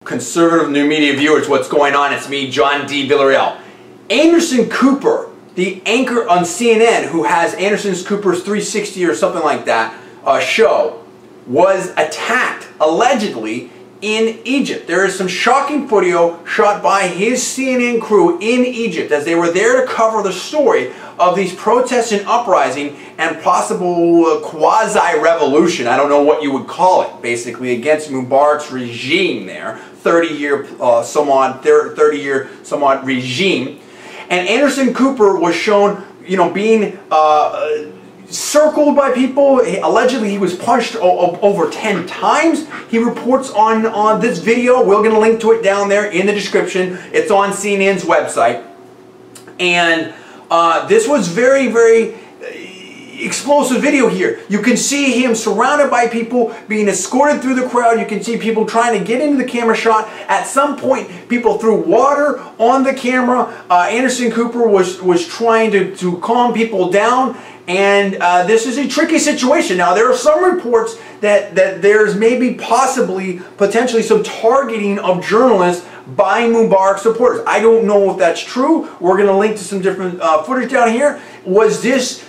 Conservative New Media viewers, what's going on? It's me, John D. Villarreal. Anderson Cooper, the anchor on CNN who has Anderson Cooper's 360 or something like that show, was attacked, allegedly, in Egypt. There is some shocking video shot by his CNN crew in Egypt as they were there to cover the story of these protests and uprising and possible quasi-revolution, I don't know what you would call it, basically, against Mubarak's regime there, 30-year somewhat regime. And Anderson Cooper was shown, being circled by people. Allegedly, he was punched over 10 times. He reports on this video. We're going to link to it down there in the description. It's on CNN's website. And this was very, very explosive video here. You can see him surrounded by people, being escorted through the crowd. You can see people trying to get into the camera shot. At some point, people threw water on the camera. Anderson Cooper was trying to calm people down. And this is a tricky situation. Now, there are some reports that there's maybe potentially some targeting of journalists by Mubarak supporters. I don't know if that's true. We're going to link to some different footage down here. Was this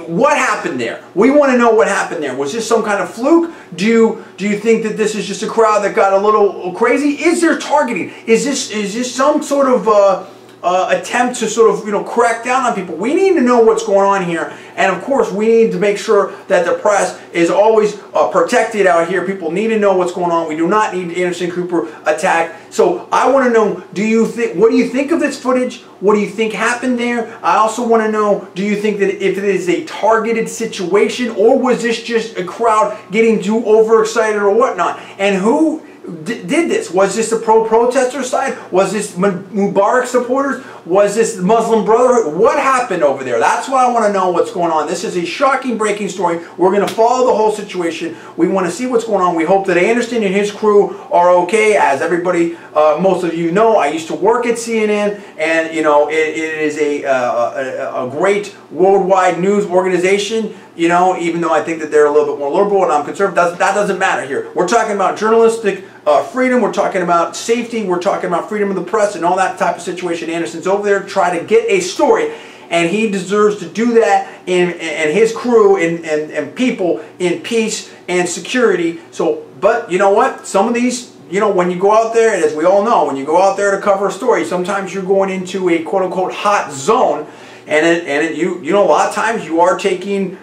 what happened there? We want to know what happened there. Was this some kind of fluke? Do you think that this is just a crowd that got a little crazy? Is there targeting? Is this some sort of attempt to sort of crack down on people? We need to know what's going on here, and of course we need to make sure that the press is always protected out here. People need to know what's going on. We do not need Anderson Cooper attacked. So I want to know, what do you think of this footage? What do you think happened there? I also want to know, do you think that if it is a targeted situation, or was this just a crowd getting too overexcited or whatnot? And who did this? Was this the pro-protester side? Was this Mubarak supporters? Was this the Muslim Brotherhood? What happened over there? That's what I want to know, what's going on. This is a shocking breaking story. We're going to follow the whole situation. We want to see what's going on. We hope that Anderson and his crew are okay. As everybody, most of you know, I used to work at CNN, and it is a great worldwide news organization. Even though I think that they're a little bit more liberal and I'm conservative, that doesn't matter here. We're talking about journalistic freedom, we're talking about safety, we're talking about freedom of the press and all that type of situation. Anderson's over there trying to get a story, and he deserves to do that, and his crew and people in peace and security. So, but you know what? Some of these, when you go out there, and as we all know, when you go out there to cover a story, sometimes you're going into a quote-unquote hot zone, and a lot of times you are taking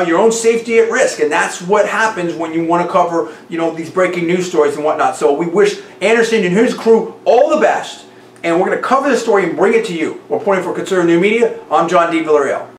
your own safety at risk, and that's what happens when you want to cover, these breaking news stories and whatnot. So we wish Anderson and his crew all the best, and we're going to cover this story and bring it to you. We're reporting for Conservative New Media. I'm John D. Villarreal.